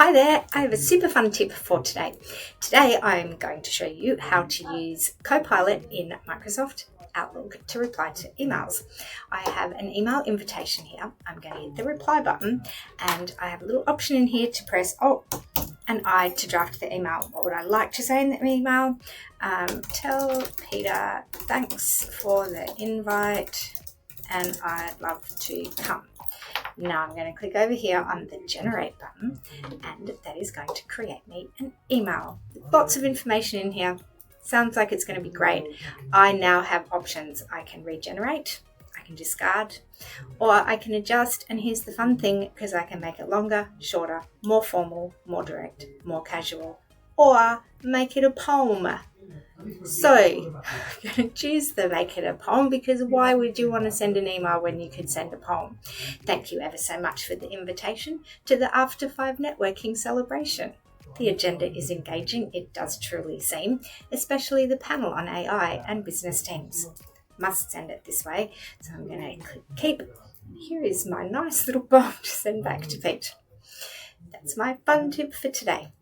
Hi there, I have a super fun tip for today. Today I'm going to show you how to use Copilot in Microsoft Outlook to reply to emails. I have an email invitation here. I'm going to hit the reply button and I have a little option in here to press Alt and I to draft the email. What would I like to say in the email? Tell Peter thanks for the invite and I'd love to come. Now I'm going to click over here on the generate button and that is going to create me an email. Lots of information in here. Sounds like it's going to be great. I now have options. I can regenerate, I can discard, or I can adjust, and here's the fun thing, because I can make it longer, shorter, more formal, more direct, more casual, or make it a poem. So I'm going to choose the make it a poem, because why would you want to send an email when you could send a poem? Thank you ever so much for the invitation to the After 5 networking celebration. The agenda is engaging, it does truly seem, especially the panel on AI and business teams. Must send it this way, so I'm going to click keep. Here is my nice little poem to send back to Pete. That's my fun tip for today.